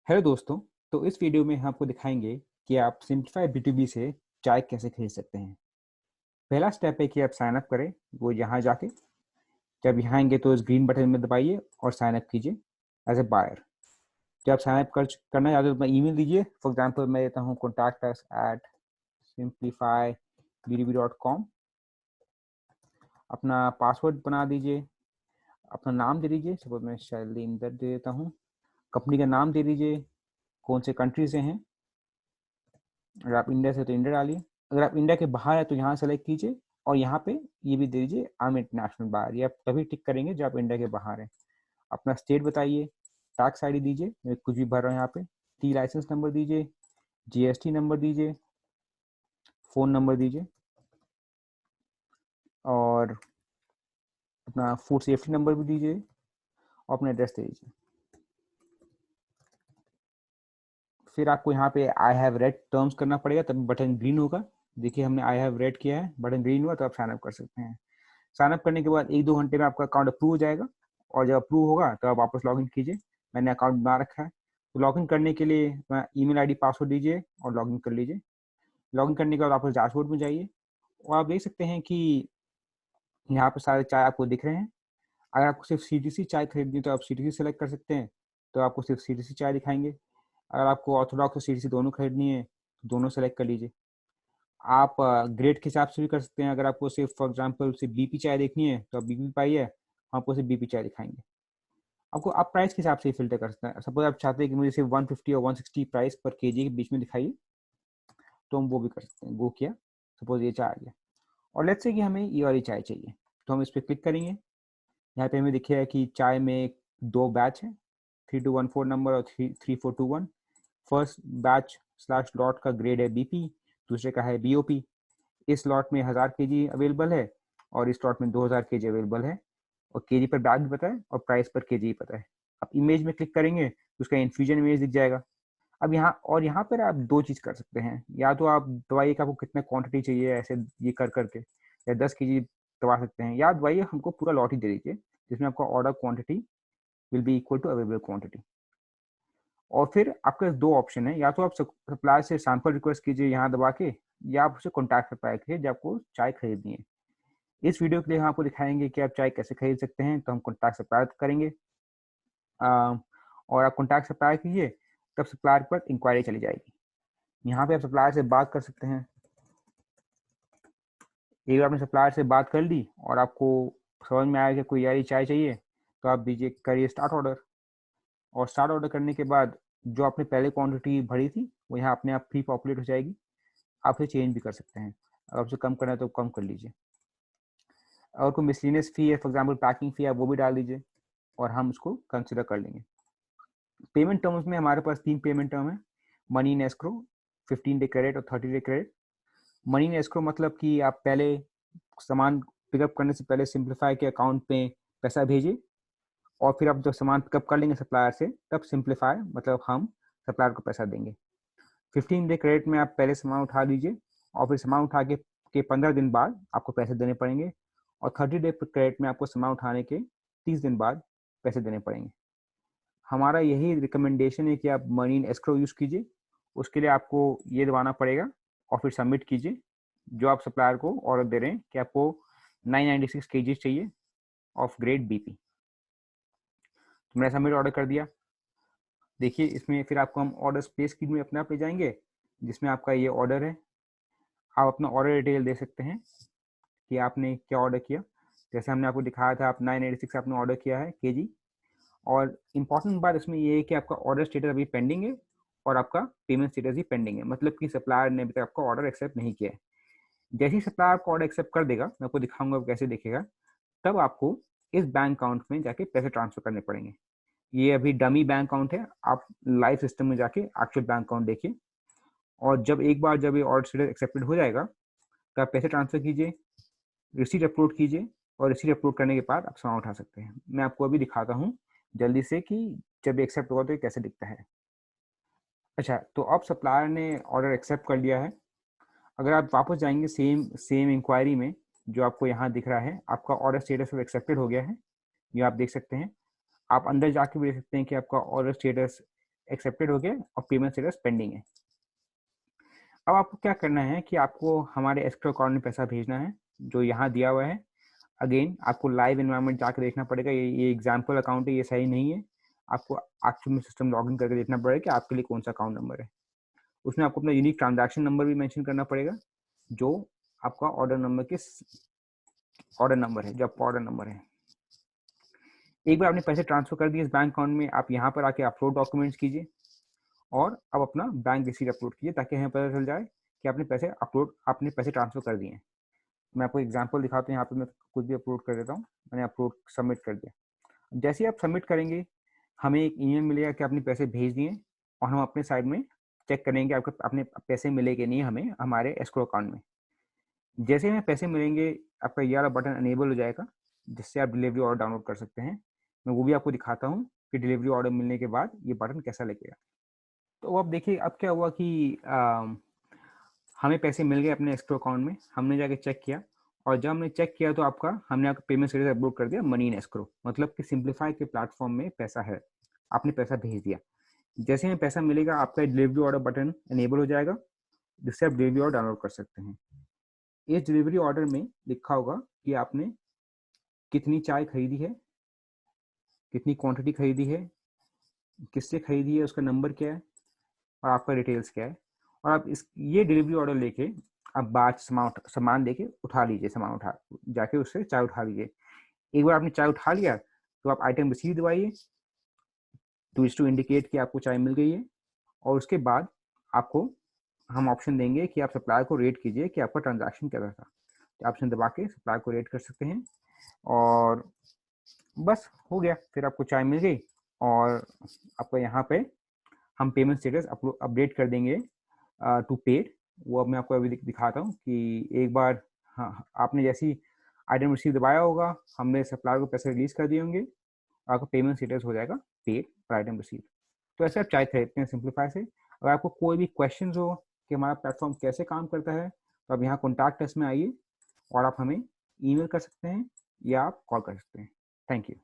Hello दोस्तों। तो इस वीडियो में हम आपको दिखाएंगे कि आप सिंप्लीफाई B2B से चाय कैसे खरीद सकते हैं। पहला स्टेप है कि आप साइन अप करें, वो यहाँ जाके जब यहाँ आएंगे तो इस ग्रीन बटन में दबाइए और साइन अप कीजिए एज ए बायर। जब आप साइन अप करना चाहते हो तो ईमेल दीजिए। फॉर एग्जांपल मैं देता हूँ contact@simplifybdb.com। अपना पासवर्ड बना दीजिए, अपना नाम दे दीजिए, सपोज मैं शैलेंद्र दे देता हूँ। कंपनी का नाम दे दीजिए, कौन से कंट्री से हैं। अगर आप इंडिया से तो इंडिया डालिए, अगर आप इंडिया के बाहर है तो यहाँ सेलेक्ट कीजिए और यहाँ पे ये भी दे दीजिए आई एम इंटरनेशनल बायर। ये आप तभी टिक करेंगे जब आप इंडिया के बाहर हैं। अपना स्टेट बताइए, टैक्स आईडी दीजिए, मैं कुछ भी भर रहा हूँ यहाँ पे। टी लाइसेंस नंबर दीजिए, जीएसटी नंबर दीजिए, फ़ोन नंबर दीजिए और अपना फूड सेफ्टी नंबर भी दीजिए और अपना एड्रेस दे दीजिए। फिर आपको यहाँ पे आई हैव रेड टर्म्स करना पड़ेगा, तब बटन ग्रीन होगा। देखिए हमने आई हैव रेड किया है, बटन ग्रीन हुआ तो आप साइन अप कर सकते हैं। साइन अप करने के बाद 1-2 घंटे में आपका अकाउंट अप्रूव हो जाएगा और जब अप्रूव होगा तो आप वापस लॉगिन कीजिए। मैंने अकाउंट बना रखा है तो लॉगिन करने के लिए ईमेल आईडी पासवर्ड दीजिए और लॉगिन कर लीजिए। लॉगिन करने के बाद वापस डैशबोर्ड में जाइए और आप देख सकते हैं कि यहाँ पे सारे चाय आपको दिख रहे हैं। अगर आपको सिर्फ सीटीसी चाय खरीदनी है तो आप सीटीसी सेलेक्ट कर सकते हैं, तो आपको सिर्फ सीटीसी चाय दिखाएंगे। अगर आपको ऑर्थोडॉक्स और सीटीसी दोनों खरीदनी है तो दोनों सेलेक्ट कर लीजिए। आप ग्रेड के हिसाब से भी कर सकते हैं। अगर आपको सिर्फ फॉर एग्जांपल सिर्फ बीपी चाय देखनी है तो आप बीपी पाइए, हम आपको सिर्फ बीपी चाय दिखाएंगे। आपको आप प्राइस के हिसाब से फिल्टर कर सकते हैं। सपोज आप चाहते हैं कि मुझे सिर्फ 150 और 160 प्राइस पर केजी के बीच में दिखाइए तो हम वो भी कर सकते हैं। गो किया, सपोज ये चाय आ गया और लेट्स से कि हमें ये वाली चाय चाहिए तो हम इस पर क्लिक करेंगे। यहाँ पे हमें दिखेगा कि चाय में 2 बैच है, 3214 नंबर और 3421। फर्स्ट बैच स्लैश लॉट का ग्रेड है बीपी, दूसरे का है बीओपी। इस लॉट में 1000 केजी अवेलेबल है और इस लॉट में 2000 केजी अवेलेबल है और केजी पर बैग भी पता है और प्राइस पर केजी पता है। आप इमेज में क्लिक करेंगे तो उसका इन्फ्यूजन इमेज दिख जाएगा। अब यहाँ पर आप 2 चीज़ कर सकते हैं। या तो आप दवाई का आपको कितना क्वांटिटी चाहिए ऐसे ये कर करके, या 10 केजी दबा सकते हैं, या दवाई हमको पूरा लॉट ही दे दीजिए जिसमें आपका order quantity will be equal to available quantity. और फिर आपके पास 2 ऑप्शन है, या तो आप सप्लायर से सैंपल रिक्वेस्ट कीजिए यहाँ दबा के, या आप उसे कॉन्टैक्ट सप्लायर कीजिए जब आपको चाय खरीदनी है। इस वीडियो के लिए हम आपको दिखाएंगे कि आप चाय कैसे खरीद सकते हैं, तो हम कॉन्टैक्ट सप्लायर करेंगे। और आप कॉन्टैक्ट सप्लायर कीजिए, तब सप्लायर पर इंक्वायरी चली जाएगी। यहाँ पे आप सप्लायर से बात कर सकते हैं। एक बार आपने सप्लायर से बात कर ली और आपको समझ में आया कि कोई यारी चाय चाहिए तो आप दीजिए करिए स्टार्ट ऑर्डर। और स्टार्ट ऑर्डर करने के बाद जो आपने पहले क्वांटिटी भरी थी वो यहाँ अपने आप प्री पॉपुलेट हो जाएगी। आप इसे चेंज भी कर सकते हैं, अगर आपसे कम करना है तो कम कर लीजिए। और कोई मिसलिनियस फी है, फॉर एग्जांपल पैकिंग फी है, वो भी डाल दीजिए और हम उसको कंसिडर कर लेंगे। पेमेंट टर्म्स में हमारे पास 3 पेमेंट टर्म है, money in escrow, 15 day credit और 30 day credit. Money in escrow मतलब कि आप पहले सामान पिकअप करने से पहले सिंप्लीफाई के अकाउंट पे पैसा भेजिए और फिर आप जब सामान पिकअप कर लेंगे सप्लायर से तब सिंप्लीफाई मतलब हम सप्लायर को पैसा देंगे। 15 डे क्रेडिट में आप पहले सामान उठा लीजिए और फिर सामान उठा के 15 दिन बाद आपको पैसे देने पड़ेंगे। और 30 डे क्रेडिट में आपको सामान उठाने के 30 दिन बाद पैसे देने पड़ेंगे। हमारा यही रिकमेंडेशन है कि आप मनी इन एस्क्रो यूज़ कीजिए। उसके लिए आपको ये दबाना पड़ेगा और फिर सबमिट कीजिए जो आप सप्लायर को ऑर्डर दे रहे हैं कि आपको 996 केजी चाहिए ऑफ ग्रेड बीपी। तो मैंने सबमिट ऑर्डर कर दिया। देखिए इसमें फिर आपको हम ऑर्डर प्लेस की में अपने आप ले जाएंगे जिसमें आपका ये ऑर्डर है। आप अपना ऑर्डर डिटेल दे सकते हैं कि आपने क्या ऑर्डर किया। जैसे हमने आपको दिखाया था, आप 986 आपने ऑर्डर किया है केजी। और इम्पॉर्टेंट बात इसमें ये है कि आपका ऑर्डर स्टेटस अभी पेंडिंग है और आपका पेमेंट स्टेटस भी पेंडिंग है, मतलब कि सप्लायर ने अभी तक आपका ऑर्डर एक्सेप्ट नहीं किया है। जैसे ही सप्लायर आपका ऑर्डर एक्सेप्ट कर देगा, मैं आपको दिखाऊंगा कैसे देखेगा, तब आपको इस बैंक अकाउंट में जाके पैसे ट्रांसफर करने पड़ेंगे। ये अभी डमी बैंक अकाउंट है, आप लाइव सिस्टम में जाके एक्चुअल बैंक अकाउंट देखिए। और जब एक बार जब ये ऑर्डर स्टेटस एक्सेप्टेड हो जाएगा तो आप पैसे ट्रांसफर कीजिए, रिसीट अपलोड कीजिए और रिसीट अपलोड करने के बाद आप सामान उठा सकते हैं। मैं आपको अभी दिखाता हूँ जल्दी से कि जब एक्सेप्ट होगा तो ये कैसे दिखता है। अच्छा, तो अब सप्लायर ने ऑर्डर एक्सेप्ट कर लिया है। अगर आप वापस जाएंगे सेम सेम इंक्वायरी में, जो आपको यहाँ दिख रहा है आपका ऑर्डर स्टेटस एक्सेप्टेड हो गया है, ये आप देख सकते हैं। आप अंदर जाके भी देख सकते हैं कि आपका ऑर्डर स्टेटस एक्सेप्टेड हो गया और पेमेंट स्टेटस पेंडिंग है। अब आपको क्या करना है कि आपको हमारे एस्क्रो अकाउंट में पैसा भेजना है जो यहाँ दिया हुआ है। अगेन आपको लाइव एनवायरनमेंट जाकर देखना पड़ेगा, ये एग्जाम्पल अकाउंट है, ये सही नहीं है। आपको एक्चुअल में सिस्टम लॉगिन करके देखना पड़ेगा कि आपके लिए कौन सा अकाउंट नंबर है। उसमें आपको अपना यूनिक ट्रांजैक्शन नंबर भी मेंशन करना पड़ेगा जो आपका ऑर्डर नंबर है, जो आपका ऑर्डर नंबर है। एक बार आपने पैसे ट्रांसफर कर दिए इस बैंक अकाउंट में, आप यहाँ पर आके अपलोड डॉक्यूमेंट्स कीजिए और अब अपना बैंक रिसीट अपलोड कीजिए ताकि हमें पता चल जाए कि आपने पैसे ट्रांसफर कर दिए हैं। मैं आपको एग्जांपल दिखाता हूँ, यहाँ पे मैं कुछ भी अपलोड कर देता हूँ। मैंने अपलोड सबमिट कर दिया। जैसे ही आप सबमिट करेंगे हमें एक ईमेल मिलेगा कि आपने पैसे भेज दिए और हम अपने साइड में चेक करेंगे आपके अपने पैसे मिले कि नहीं हमें हमारे एस्क्रो अकाउंट में। जैसे हमें पैसे मिलेंगे आपका ये वाला बटन अनेबल हो जाएगा जिससे आप डिलीवरी ऑर्डर डाउनलोड कर सकते हैं। मैं वो भी आपको दिखाता हूँ कि डिलीवरी ऑर्डर मिलने के बाद ये बटन कैसा लगेगा। तो अब देखिए अब क्या हुआ कि हमें पैसे मिल गए अपने एस्क्रो अकाउंट में। हमने जाके चेक किया और जब हमने चेक किया तो हमने आपका पेमेंट स्टेटस अपलोड कर दिया मनी इन एस्क्रो, मतलब कि सिंप्लीफाई के प्लेटफॉर्म में पैसा है, आपने पैसा भेज दिया। जैसे ही पैसा मिलेगा आपका डिलीवरी ऑर्डर बटन एनेबल हो जाएगा जिससे आप डिलीवरी ऑर्डर डाउनलोड कर सकते हैं। इस डिलीवरी ऑर्डर में लिखा होगा कि आपने कितनी चाय खरीदी है, कितनी क्वांटिटी खरीदी है, किससे खरीदी है, उसका नंबर क्या है और आपका डिटेल्स क्या है। और आप ये डिलीवरी ऑर्डर लेके आप बाद सामान लेके उठा लीजिए, जाके उससे चाय उठा लीजिए। एक बार आपने चाय उठा लिया तो आप आइटम रिसीव दबाइए टू इंडिकेट कि आपको चाय मिल गई है। और उसके बाद आपको हम ऑप्शन देंगे कि आप सप्लायर को रेट कीजिए कि आपका ट्रांजैक्शन कैसा था। तो ऑप्शन दबा के सप्लायर को रेट कर सकते हैं और बस हो गया, फिर आपको चाय मिल गई और आपको यहाँ पे हम पेमेंट स्टेटस अपडेट कर देंगे टू पेड। वो अब मैं आपको अभी दिखाता हूँ कि एक बार हाँ आपने जैसी आइटम रिसीव दबाया होगा हमने सप्लायर को पैसे रिलीज कर दिए होंगे, आपका पेमेंट स्टेटस हो जाएगा पेड फॉर आइटम रिसीव। तो ऐसे आप चाय खरीदते हैं सिंप्लीफाई से। अगर आपको कोई भी क्वेश्चन हो कि हमारा प्लेटफॉर्म कैसे काम करता है तो आप यहाँ कॉन्टैक्ट अस में आइए और आप हमें ईमेल कर सकते हैं या आप कॉल कर सकते हैं। Thank you.